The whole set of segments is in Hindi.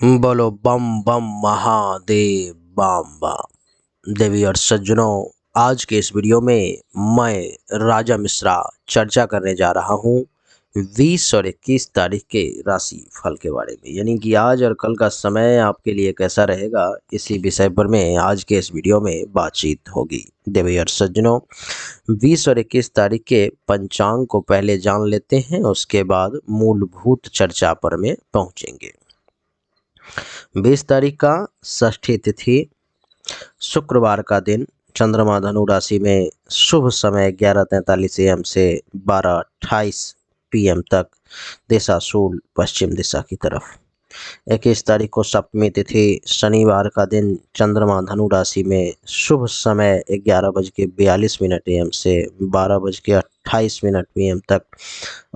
बोलो बम बम महादेव बम बम। देवी और सज्जनों, आज के इस वीडियो में मैं राजा मिश्रा चर्चा करने जा रहा हूँ 20 और 21 तारीख के राशि फल के बारे में, यानी कि आज और कल का समय आपके लिए कैसा रहेगा, इसी विषय पर में आज के इस वीडियो में बातचीत होगी। देवी और सज्जनों, 20 और 21 तारीख के पंचांग को पहले जान लेते हैं, उसके बाद मूलभूत चर्चा पर में पहुँचेंगे। 20 तारीख का षष्ठी तिथि, शुक्रवार का दिन, चंद्रमा धनु राशि में, शुभ समय 11:43 AM से 12:28 PM तक, दिशा शूल पश्चिम दिशा की तरफ। 21 तारीख को सप्तमी तिथि, शनिवार का दिन, चंद्रमा धनु राशि में, शुभ समय 11:42 AM से 12:28 PM तक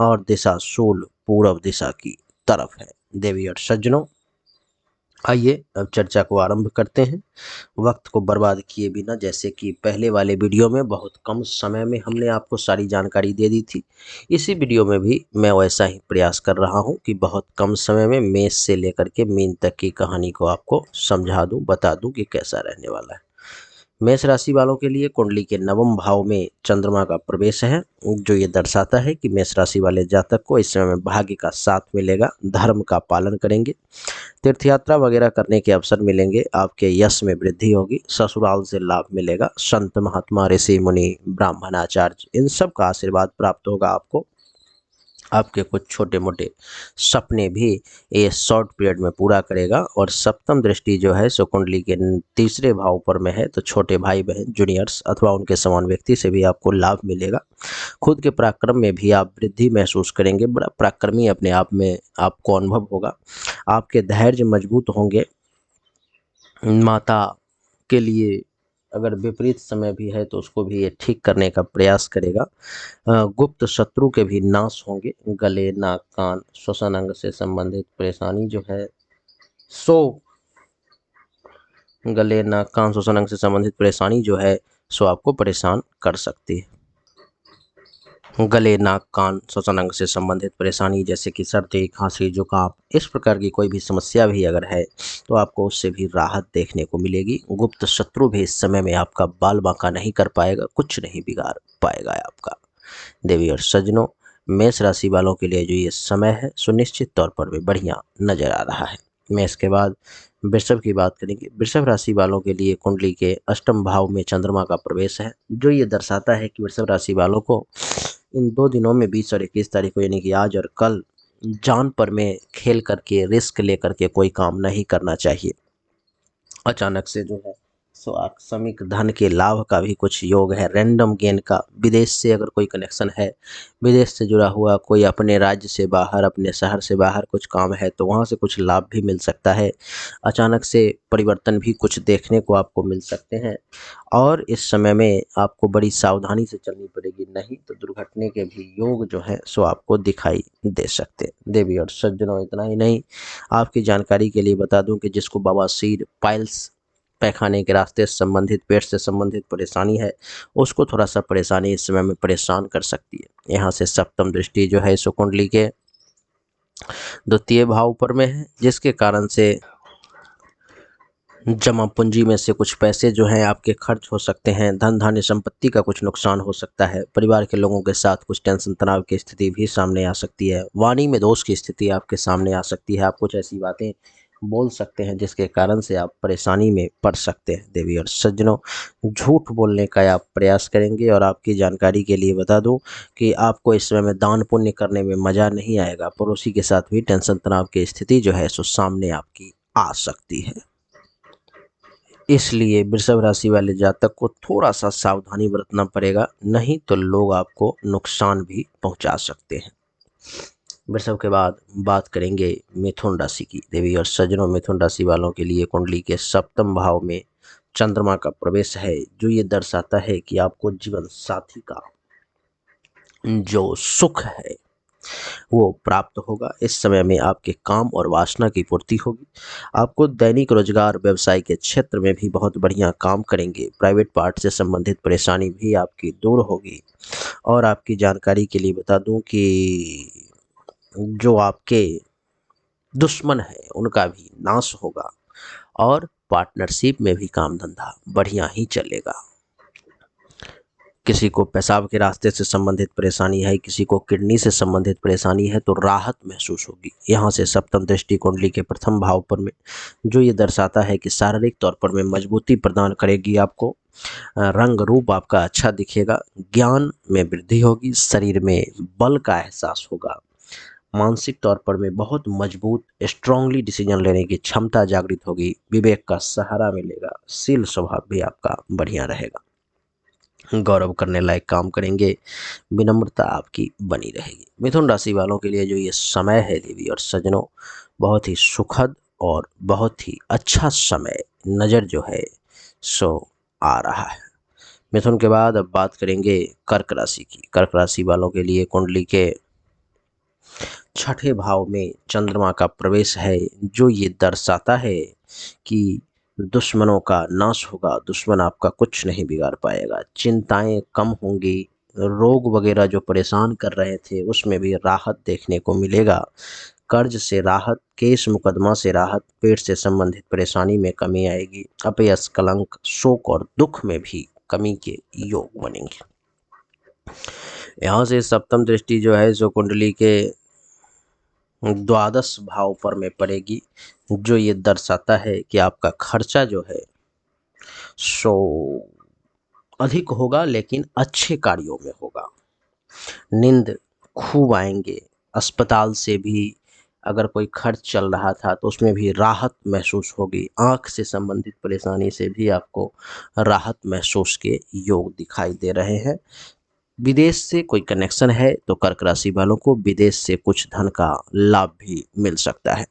और दिशा शूल पूर्व दिशा की तरफ है। देवी और सज्जनों, आइए अब चर्चा को आरंभ करते हैं, वक्त को बर्बाद किए बिना। जैसे कि पहले वाले वीडियो में बहुत कम समय में हमने आपको सारी जानकारी दे दी थी, इसी वीडियो में भी मैं वैसा ही प्रयास कर रहा हूं कि बहुत कम समय में मेष से लेकर के मीन तक की कहानी को आपको समझा दूं, बता दूं कि कैसा रहने वाला है। मेष राशि वालों के लिए कुंडली के नवम भाव में चंद्रमा का प्रवेश है, जो ये दर्शाता है कि मेष राशि वाले जातक को इस समय में भाग्य का साथ मिलेगा, धर्म का पालन करेंगे, तीर्थ यात्रा वगैरह करने के अवसर मिलेंगे, आपके यश में वृद्धि होगी, ससुराल से लाभ मिलेगा, संत महात्मा ऋषि मुनि ब्राह्मण आचार्य इन सब का आशीर्वाद प्राप्त होगा आपको। आपके कुछ छोटे मोटे सपने भी ये शॉर्ट पीरियड में पूरा करेगा। और सप्तम दृष्टि जो है सो कुंडली के तीसरे भाव पर में है, तो छोटे भाई बहन जूनियर्स अथवा उनके समान व्यक्ति से भी आपको लाभ मिलेगा। खुद के पराक्रम में भी आप वृद्धि महसूस करेंगे, बड़ा पराक्रमी अपने आप में आपको अनुभव होगा। आपके धैर्य मजबूत होंगे। माता के लिए अगर विपरीत समय भी है तो उसको भी ये ठीक करने का प्रयास करेगा। गुप्त शत्रु के भी नाश होंगे। गले, नाक, कान, श्वसन अंग से संबंधित परेशानी जो है सो गले, नाक, कान, श्वसन अंग से संबंधित परेशानी जो है सो आपको परेशान कर सकती है। गले, नाक, कान, श्वसन अंग से संबंधित परेशानी जैसे कि सर्दी, खांसी, जुकाम, इस प्रकार की कोई भी समस्या भी अगर है तो आपको उससे भी राहत देखने को मिलेगी। गुप्त शत्रु भी इस समय में आपका बाल बांका नहीं कर पाएगा, कुछ नहीं बिगाड़ पाएगा आपका। देवी और सज्जनों, मेष राशि वालों के लिए जो ये समय है सुनिश्चित तौर पर भी बढ़िया नजर आ रहा है। मेष के बाद वृषभ की बात करेंगे। वृषभ राशि वालों के लिए कुंडली के अष्टम भाव में चंद्रमा का प्रवेश है, जो ये दर्शाता है कि वृषभ राशि वालों को इन 2 दिनों में 20 और 21 तारीख को, यानी कि आज और कल, जान पर में खेल करके, रिस्क लेकर के कोई काम नहीं करना चाहिए। अचानक से जो है सो आकस्मिक धन के लाभ का भी कुछ योग है, रैंडम गेन का। विदेश से अगर कोई कनेक्शन है, विदेश से जुड़ा हुआ कोई, अपने राज्य से बाहर, अपने शहर से बाहर कुछ काम है तो वहाँ से कुछ लाभ भी मिल सकता है। अचानक से परिवर्तन भी कुछ देखने को आपको मिल सकते हैं और इस समय में आपको बड़ी सावधानी से चलनी पड़ेगी, नहीं तो दुर्घटना के भी योग जो है सो आपको दिखाई दे सकते हैं। देवी और सज्जनों, इतना ही नहीं, आपकी जानकारी के लिए बता दूं कि जिसको बवासीर, पाइल्स, पैखाने के रास्ते से संबंधित, पेट से संबंधित परेशानी है, उसको थोड़ा सा परेशानी इस समय में परेशान कर सकती है। यहाँ से सप्तम दृष्टि जो है सो कुंडली के द्वितीय भाव पर में है, जिसके कारण से जमा पूंजी में से कुछ पैसे जो हैं आपके खर्च हो सकते हैं। धन धान्य संपत्ति का कुछ नुकसान हो सकता है। परिवार के लोगों के साथ कुछ टेंशन तनाव की स्थिति भी सामने आ सकती है। वाणी में दोष की स्थिति आपके सामने आ सकती है। आप कुछ ऐसी बातें बोल सकते हैं जिसके कारण से आप परेशानी में पड़ सकते हैं। देवी और सज्जनों, झूठ बोलने का आप प्रयास करेंगे। और आपकी जानकारी के लिए बता दूं कि आपको इस समय में दान पुण्य करने में मज़ा नहीं आएगा। पड़ोसी के साथ भी टेंशन तनाव की स्थिति जो है सो सामने आपकी आ सकती है। इसलिए वृषभ राशि वाले जातक को थोड़ा सा सावधानी बरतना पड़ेगा, नहीं तो लोग आपको नुकसान भी पहुंचा सकते हैं। वृषभ के बाद बात करेंगे मिथुन राशि की। देवी और सज्जनों, मिथुन राशि वालों के लिए कुंडली के सप्तम भाव में चंद्रमा का प्रवेश है, जो ये दर्शाता है कि आपको जीवन साथी का जो सुख है वो प्राप्त होगा। इस समय में आपके काम और वासना की पूर्ति होगी। आपको दैनिक रोजगार, व्यवसाय के क्षेत्र में भी बहुत बढ़िया काम करेंगे। प्राइवेट पार्ट से संबंधित परेशानी भी आपकी दूर होगी। और आपकी जानकारी के लिए बता दूं कि जो आपके दुश्मन है उनका भी नाश होगा और पार्टनरशिप में भी काम धंधा बढ़िया ही चलेगा। किसी को पेशाब के रास्ते से संबंधित परेशानी है, किसी को किडनी से संबंधित परेशानी है तो राहत महसूस होगी। यहाँ से सप्तम दृष्टि कुंडली के प्रथम भाव पर में जो ये दर्शाता है कि शारीरिक तौर पर में मजबूती प्रदान करेगी आपको, रंग रूप आपका अच्छा दिखेगा, ज्ञान में वृद्धि होगी, शरीर में बल का एहसास होगा, मानसिक तौर पर में बहुत मजबूत स्ट्रांगली डिसीजन लेने की क्षमता जागृत होगी, विवेक का सहारा मिलेगा, शील स्वभाव भी आपका बढ़िया रहेगा, गौरव करने लायक काम करेंगे, विनम्रता आपकी बनी रहेगी। मिथुन राशि वालों के लिए जो ये समय है देवी और सज्जनों, बहुत ही सुखद और बहुत ही अच्छा समय नज़र जो है सो आ रहा है। मिथुन के बाद अब बात करेंगे कर्क राशि की। कर्क राशि वालों के लिए कुंडली के छठे भाव में चंद्रमा का प्रवेश है जो ये दर्शाता है कि दुश्मनों का नाश होगा, दुश्मन आपका कुछ नहीं बिगाड़ पाएगा, चिंताएं कम होंगी, रोग वगैरह जो परेशान कर रहे थे उसमें भी राहत देखने को मिलेगा, कर्ज से राहत, केस मुकदमा से राहत, पेट से संबंधित परेशानी में कमी आएगी, अपयश, कलंक, शोक और दुख में भी कमी के योग बनेंगे। यहाँ से सप्तम दृष्टि जो है जो कुंडली के द्वादश भाव पर में पड़ेगी जो ये दर्शाता है कि आपका खर्चा जो है सो अधिक होगा लेकिन अच्छे कार्यों में होगा, नींद खूब आएंगे, अस्पताल से भी अगर कोई खर्च चल रहा था तो उसमें भी राहत महसूस होगी, आँख से संबंधित परेशानी से भी आपको राहत महसूस के योग दिखाई दे रहे हैं। विदेश से कोई कनेक्शन है तो कर्क राशि वालों को विदेश से कुछ धन का लाभ भी मिल सकता है।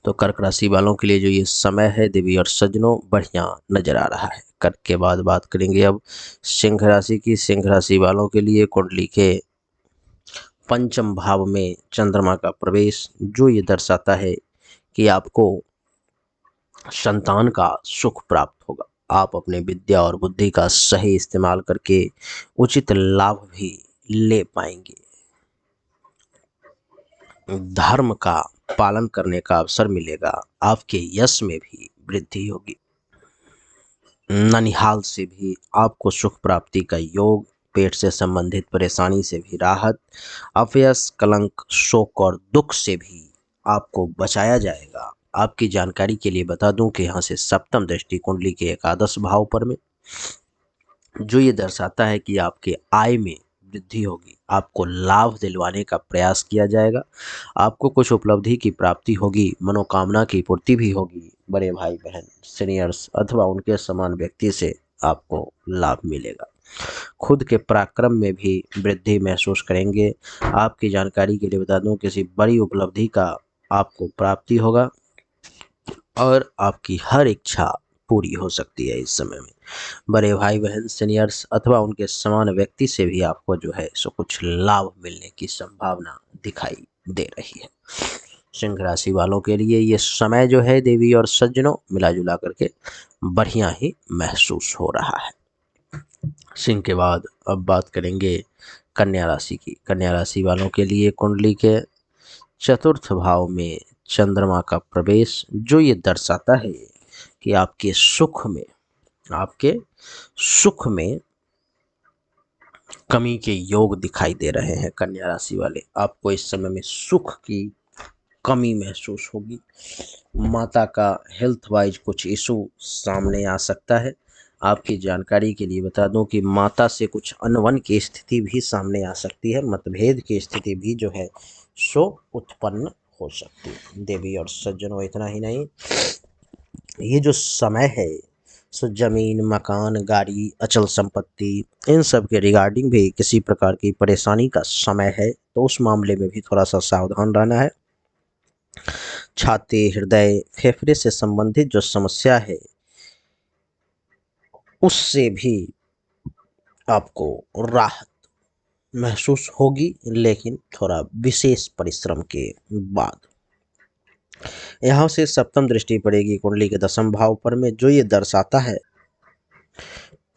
तो कर्क राशि वालों के लिए जो ये समय है देवी और सज्जनों बढ़िया नजर आ रहा है। कर्क के बाद बात करेंगे अब सिंह राशि की। सिंह राशि वालों के लिए कुंडली के पंचम भाव में चंद्रमा का प्रवेश जो ये दर्शाता है कि आपको संतान का सुख प्राप्त होगा, आप अपने विद्या और बुद्धि का सही इस्तेमाल करके उचित लाभ भी ले पाएंगे, धर्म का पालन करने का अवसर मिलेगा, आपके यश में भी वृद्धि होगी, ननिहाल से भी आपको सुख प्राप्ति का योग, पेट से संबंधित परेशानी से भी राहत, अपयश, कलंक, शोक और दुख से भी आपको बचाया जाएगा। आपकी जानकारी के लिए बता दूं कि यहाँ से सप्तम दृष्टि कुंडली के एकादश भाव पर में जो ये दर्शाता है कि आपके आय में वृद्धि होगी, आपको लाभ दिलवाने का प्रयास किया जाएगा, आपको कुछ उपलब्धि की प्राप्ति होगी, मनोकामना की पूर्ति भी होगी, बड़े भाई बहन, सीनियर्स अथवा उनके समान व्यक्ति से आपको लाभ मिलेगा, खुद के पराक्रम में भी वृद्धि महसूस करेंगे। आपकी जानकारी के लिए बता दूं किसी बड़ी उपलब्धि का आपको प्राप्ति होगा और आपकी हर इच्छा पूरी हो सकती है। इस समय में बड़े भाई बहन, सीनियर्स अथवा उनके समान व्यक्ति से भी आपको जो है सो कुछ लाभ मिलने की संभावना दिखाई दे रही है। सिंह राशि वालों के लिए ये समय जो है देवी और सज्जनों मिला जुला करके बढ़िया ही महसूस हो रहा है। सिंह के बाद अब बात करेंगे कन्या राशि की। कन्या राशि वालों के लिए कुंडली के चतुर्थ भाव में चंद्रमा का प्रवेश जो ये दर्शाता है कि आपके सुख में कमी के योग दिखाई दे रहे हैं। कन्या राशि वाले, आपको इस समय में सुख की कमी महसूस होगी, माता का हेल्थ वाइज कुछ इशू सामने आ सकता है। आपकी जानकारी के लिए बता दूं कि माता से कुछ अनबन की स्थिति भी सामने आ सकती है, मतभेद की स्थिति भी जो है सो उत्पन्न हो सकती है। देवी और सज्जनों इतना ही नहीं, ये जो समय है सो जमीन, मकान, गाड़ी, अचल संपत्ति इन सब के रिगार्डिंग भी किसी प्रकार की परेशानी का समय है, तो उस मामले में भी थोड़ा सा सावधान रहना है। छाती, हृदय, फेफड़े से संबंधित जो समस्या है उससे भी आपको राहत महसूस होगी, लेकिन थोड़ा विशेष परिश्रम के बाद। यहाँ से सप्तम दृष्टि पड़ेगी कुंडली के दसम भाव पर में जो ये दर्शाता है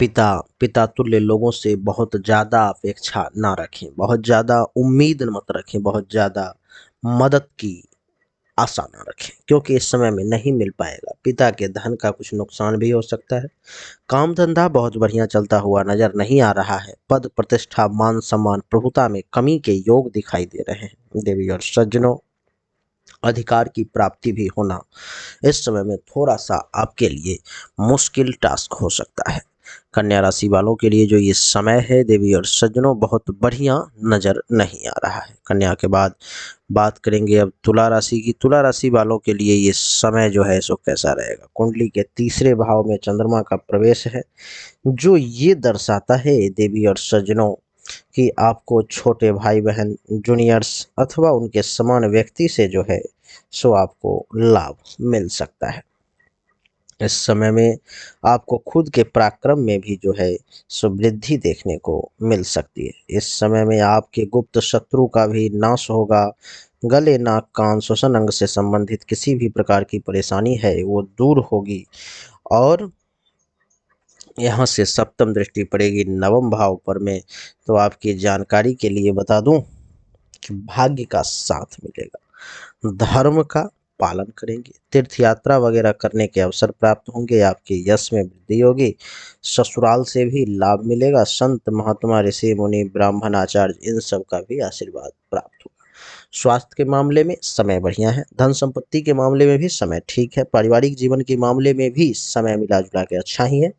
पिता तुल्य लोगों से बहुत ज़्यादा अपेक्षा ना रखें, बहुत ज़्यादा उम्मीद मत रखें, बहुत ज़्यादा मदद की आशा ना रखें, क्योंकि इस समय में नहीं मिल पाएगा। पिता के धन का कुछ नुकसान भी हो सकता है। काम धंधा बहुत बढ़िया चलता हुआ नजर नहीं आ रहा है। पद प्रतिष्ठा, मान सम्मान, प्रभुता में कमी के योग दिखाई दे रहे हैं। देवी और सज्जनों, अधिकार की प्राप्ति भी होना इस समय में थोड़ा सा आपके लिए मुश्किल टास्क हो सकता है। कन्या राशि वालों के लिए जो ये समय है देवी और सज्जनों, बहुत बढ़िया नजर नहीं आ रहा है। कन्या के बाद बात करेंगे अब तुला राशि की। तुला राशि वालों के लिए ये समय जो है सो कैसा रहेगा। कुंडली के तीसरे भाव में चंद्रमा का प्रवेश है, जो ये दर्शाता है देवी और सज्जनों कि आपको छोटे भाई बहन, जूनियर्स अथवा उनके समान व्यक्ति से जो है सो आपको लाभ मिल सकता है। इस समय में आपको खुद के पराक्रम में भी जो है सो वृद्धि देखने को मिल सकती है। इस समय में आपके गुप्त शत्रु का भी नाश होगा। गले, नाक, कान, श्वसन अंग से संबंधित किसी भी प्रकार की परेशानी है वो दूर होगी। और यहाँ से सप्तम दृष्टि पड़ेगी नवम भाव पर में, तो आपकी जानकारी के लिए बता दूं कि भाग्य का साथ मिलेगा। धर्म का पालन करेंगे। तीर्थ यात्रा वगैरह करने के अवसर प्राप्त होंगे। आपके यश में वृद्धि होगी। ससुराल से भी लाभ मिलेगा। संत, महात्मा, ऋषि, मुनि, ब्राह्मण, आचार्य, इन सब का भी आशीर्वाद प्राप्त होगा। स्वास्थ्य के मामले में समय बढ़िया है। धन संपत्ति के मामले में भी समय ठीक है। पारिवारिक जीवन के मामले में भी समय मिला जुला के अच्छा ही है।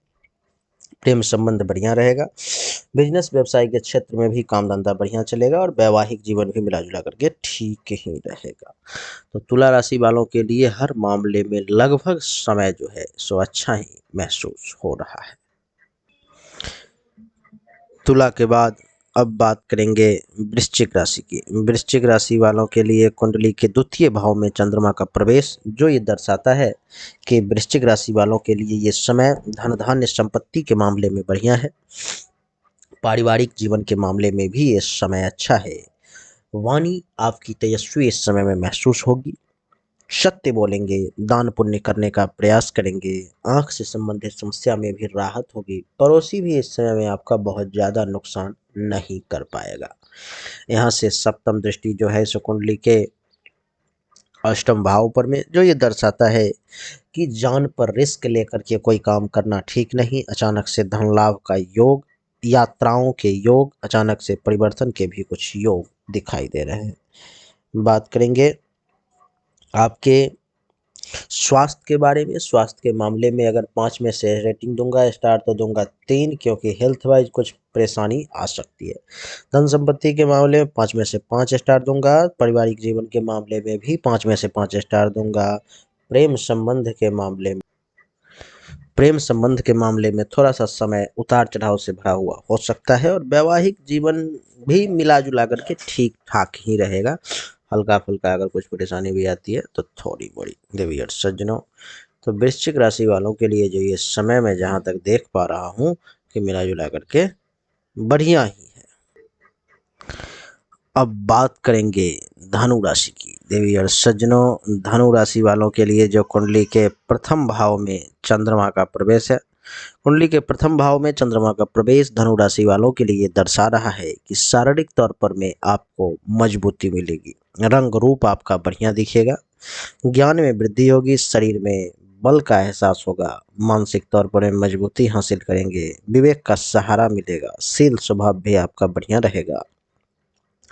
प्रेम संबंध बढ़िया रहेगा। बिजनेस व्यवसाय के क्षेत्र में भी काम धंधा बढ़िया चलेगा और वैवाहिक जीवन भी मिला जुला करके ठीक ही रहेगा। तो तुला राशि वालों के लिए हर मामले में लगभग समय जो है सो अच्छा ही महसूस हो रहा है। तुला के बाद अब बात करेंगे वृश्चिक राशि की। वृश्चिक राशि वालों के लिए कुंडली के द्वितीय भाव में चंद्रमा का प्रवेश, जो ये दर्शाता है कि वृश्चिक राशि वालों के लिए ये समय धन धान्य संपत्ति के मामले में बढ़िया है। पारिवारिक जीवन के मामले में भी ये समय अच्छा है। वाणी आपकी तेजस्वी इस समय में महसूस होगी। सत्य बोलेंगे, दान पुण्य करने का प्रयास करेंगे। आंख से संबंधित समस्या में भी राहत होगी। पड़ोसी भी इस समय में आपका बहुत ज़्यादा नुकसान नहीं कर पाएगा। यहाँ से सप्तम दृष्टि जो है सो कुंडली के अष्टम भाव पर में, जो ये दर्शाता है कि जान पर रिस्क लेकर के कोई काम करना ठीक नहीं। अचानक से धन लाभ का योग, यात्राओं के योग, अचानक से परिवर्तन के भी कुछ योग दिखाई दे रहे हैं। बात करेंगे आपके स्वास्थ्य के बारे में। स्वास्थ्य के मामले में अगर 5 में से रेटिंग दूंगा स्टार तो दूंगा 3, क्योंकि हेल्थ वाइज कुछ परेशानी आ सकती है। धन संपत्ति के मामले में 5 में से 5 स्टार दूंगा। पारिवारिक जीवन के मामले में भी 5 में से 5 स्टार दूंगा। प्रेम संबंध के मामले में थोड़ा सा समय उतार चढ़ाव से भरा हुआ हो सकता है। और वैवाहिक जीवन भी मिला जुला करके ठीक ठाक ही रहेगा। हल्का फुल्का अगर कुछ परेशानी भी आती है तो थोड़ी बड़ी। देवी और सज्जनों, तो वृश्चिक राशि वालों के लिए जो ये समय मैं जहाँ तक देख पा रहा हूँ कि मिला जुला करके बढ़िया ही है। अब बात करेंगे धनु राशि की। देवी और सज्जनों, धनु राशि वालों के लिए जो कुंडली के प्रथम भाव में चंद्रमा का प्रवेश है, कुंडली के प्रथम भाव में चंद्रमा का प्रवेश धनु राशि वालों के लिए दर्शा रहा है कि शारीरिक तौर पर में आपको मजबूती मिलेगी। रंग रूप आपका बढ़िया दिखेगा। ज्ञान में वृद्धि होगी। शरीर में बल का एहसास होगा। मानसिक तौर पर मजबूती हासिल करेंगे। विवेक का सहारा मिलेगा। शील स्वभाव भी आपका बढ़िया रहेगा।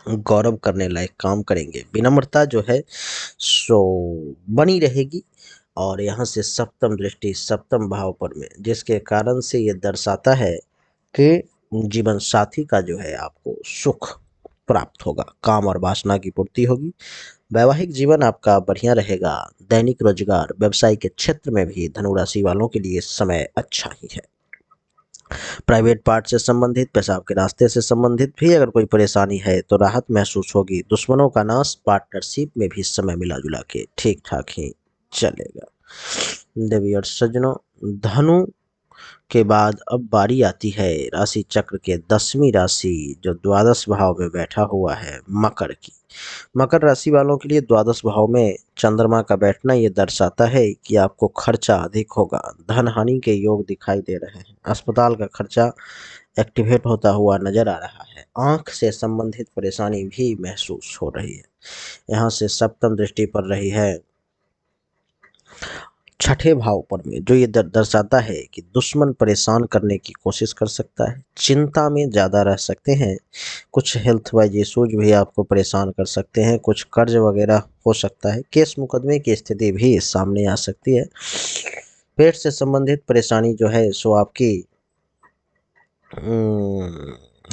गौरव करने लायक काम करेंगे। विनम्रता जो है सो बनी रहेगी। और यहाँ से सप्तम दृष्टि सप्तम भाव पर में, जिसके कारण से ये दर्शाता है कि जीवन साथी का जो है आपको सुख प्राप्त होगा। काम और वासना की पूर्ति होगी। वैवाहिक जीवन आपका बढ़िया रहेगा। दैनिक रोजगार, व्यवसाय के क्षेत्र में भी धनु राशि वालों के लिए समय अच्छा ही है। प्राइवेट पार्ट से संबंधित, पेशाब के रास्ते से संबंधित भी अगर कोई परेशानी है तो राहत महसूस होगी। दुश्मनों का नाश, पार्टनरशिप में भी समय मिला जुला के ठीक ठाक ही चलेगा। देवी और सज्जनों, धनु के बाद अब बारी आती है राशि चक्र के 10वीं राशि, जो द्वादश भाव में बैठा हुआ है, मकर की। मकर राशि वालों के लिए द्वादश भाव में चंद्रमा का बैठना ये दर्शाता है कि आपको खर्चा अधिक होगा। धन हानि के योग दिखाई दे रहे हैं। अस्पताल का खर्चा एक्टिवेट होता हुआ नजर आ रहा है। आंख से संबंधित परेशानी भी महसूस हो रही है। यहाँ से सप्तम दृष्टि पड़ रही है छठे भाव पर में, जो ये दर्शाता है कि दुश्मन परेशान करने की कोशिश कर सकता है, चिंता में ज़्यादा रह सकते हैं, कुछ हेल्थ वाइज इशूज भी आपको परेशान कर सकते हैं, कुछ कर्ज वगैरह हो सकता है, केस मुकदमे की स्थिति भी सामने आ सकती है। पेट से संबंधित परेशानी जो है सो आपकी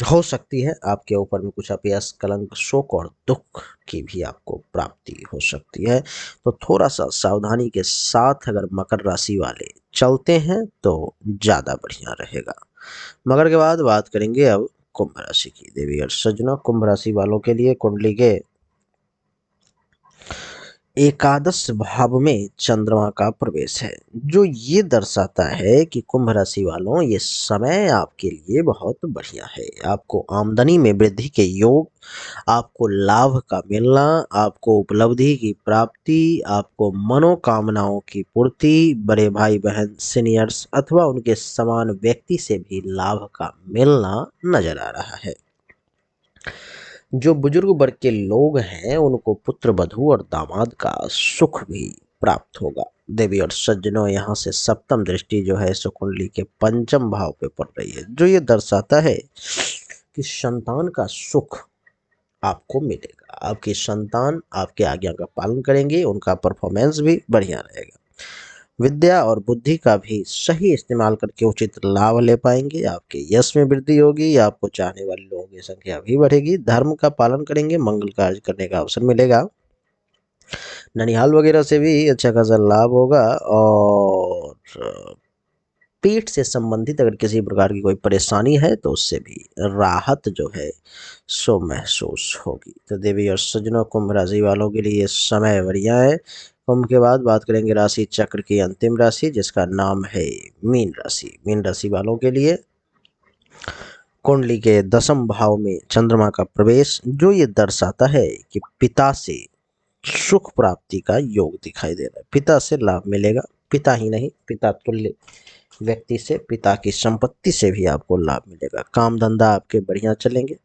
हो सकती है। आपके ऊपर में कुछ अपयश, कलंक, शोक और दुख की भी आपको प्राप्ति हो सकती है। तो थोड़ा सा सावधानी के साथ अगर मकर राशि वाले चलते हैं तो ज़्यादा बढ़िया रहेगा। मकर के बाद बात करेंगे अब कुंभ राशि की। देवी और सज्जनों, कुंभ राशि वालों के लिए कुंडली के एकादश भाव में चंद्रमा का प्रवेश है, जो ये दर्शाता है कि कुंभ राशि वालों, ये समय आपके लिए बहुत बढ़िया है। आपको आमदनी में वृद्धि के योग, आपको लाभ का मिलना, आपको उपलब्धि की प्राप्ति, आपको मनोकामनाओं की पूर्ति, बड़े भाई बहन, सीनियर्स अथवा उनके समान व्यक्ति से भी लाभ का मिलना नजर आ रहा है। जो बुजुर्ग वर्ग के लोग हैं उनको पुत्र वधू और दामाद का सुख भी प्राप्त होगा। देवी और सज्जनों, यहाँ से सप्तम दृष्टि जो है सो कुंडली के पंचम भाव पे पड़ रही है, जो ये दर्शाता है कि संतान का सुख आपको मिलेगा। आपकी संतान आपके आज्ञा का पालन करेंगे, उनका परफॉर्मेंस भी बढ़िया रहेगा। विद्या और बुद्धि का भी सही इस्तेमाल करके उचित लाभ ले पाएंगे। आपके यश में वृद्धि होगी, आपको चाहने वाले लोगों की संख्या भी बढ़ेगी। धर्म का पालन करेंगे, मंगल कार्य करने का अवसर मिलेगा। ननिहाल वगैरह से भी अच्छा खासा लाभ होगा। और पेट से संबंधित अगर किसी प्रकार की कोई परेशानी है तो उससे भी राहत जो है सो महसूस होगी। तो देवी और सज्जनों, कुंभ राशि वालों के लिए समय बढ़िया है। कुंभ के बाद बात करेंगे राशि चक्र की अंतिम राशि, जिसका नाम है मीन राशि। मीन राशि वालों के लिए कुंडली के दसम भाव में चंद्रमा का प्रवेश, जो ये दर्शाता है कि पिता से सुख प्राप्ति का योग दिखाई दे रहा है। पिता से लाभ मिलेगा, पिता ही नहीं, पिता तुल्य व्यक्ति से, पिता की संपत्ति से भी आपको लाभ मिलेगा। काम धंधा आपके बढ़िया चलेंगे।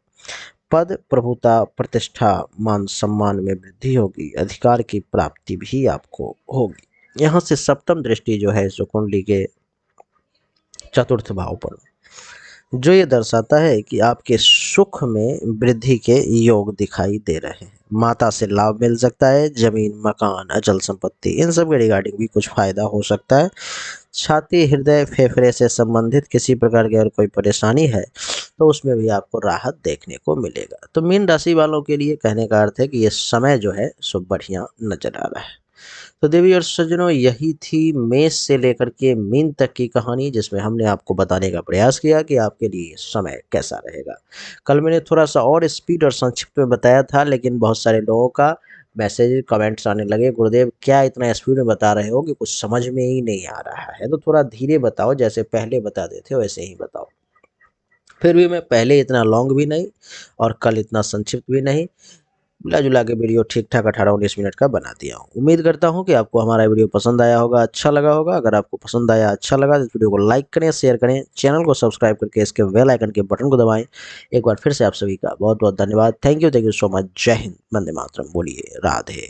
पद, प्रभुता, प्रतिष्ठा, मान सम्मान में वृद्धि होगी। अधिकार की प्राप्ति भी आपको होगी। यहाँ से सप्तम दृष्टि जो है सो कुंडली के चतुर्थ भाव पर, जो ये दर्शाता है कि आपके सुख में वृद्धि के योग दिखाई दे रहे हैं। माता से लाभ मिल सकता है, जमीन, मकान, अचल संपत्ति, इन सब के रिगार्डिंग भी कुछ फायदा हो सकता है। छाती, हृदय, फेफड़े से संबंधित किसी प्रकार की अगर कोई परेशानी है तो उसमें भी आपको राहत देखने को मिलेगा। तो मीन राशि वालों के लिए कहने का अर्थ है कि ये समय जो है सो बढ़िया नजर आ रहा है। तो देवी और सज्जनों, यही थी मेष से लेकर के मीन तक की कहानी, जिसमें हमने आपको बताने का प्रयास किया कि आपके लिए समय कैसा रहेगा। कल मैंने थोड़ा सा और स्पीड और संक्षिप्त में बताया था, लेकिन बहुत सारे लोगों का मैसेज, कमेंट्स आने लगे, गुरुदेव क्या इतना स्पीड में बता रहे हो कि कुछ समझ में ही नहीं आ रहा है, तो थोड़ा धीरे बताओ, जैसे पहले बताते थे वैसे ही बताओ। फिर भी मैं पहले इतना लॉन्ग भी नहीं और कल इतना संक्षिप्त भी नहीं, मिला जुला के वीडियो ठीक ठाक 18-19 मिनट का बना दिया हूँ। उम्मीद करता हूँ कि आपको हमारा वीडियो पसंद आया होगा, अच्छा लगा होगा। अगर आपको पसंद आया, अच्छा लगा तो इस वीडियो को लाइक करें, शेयर करें, चैनल को सब्सक्राइब करके इसके बेल आइकन के बटन को दबाएं। एक बार फिर से आप सभी का बहुत बहुत धन्यवाद। Thank you so much. जय हिंद, वंदे मातरम। बोलिए राधे।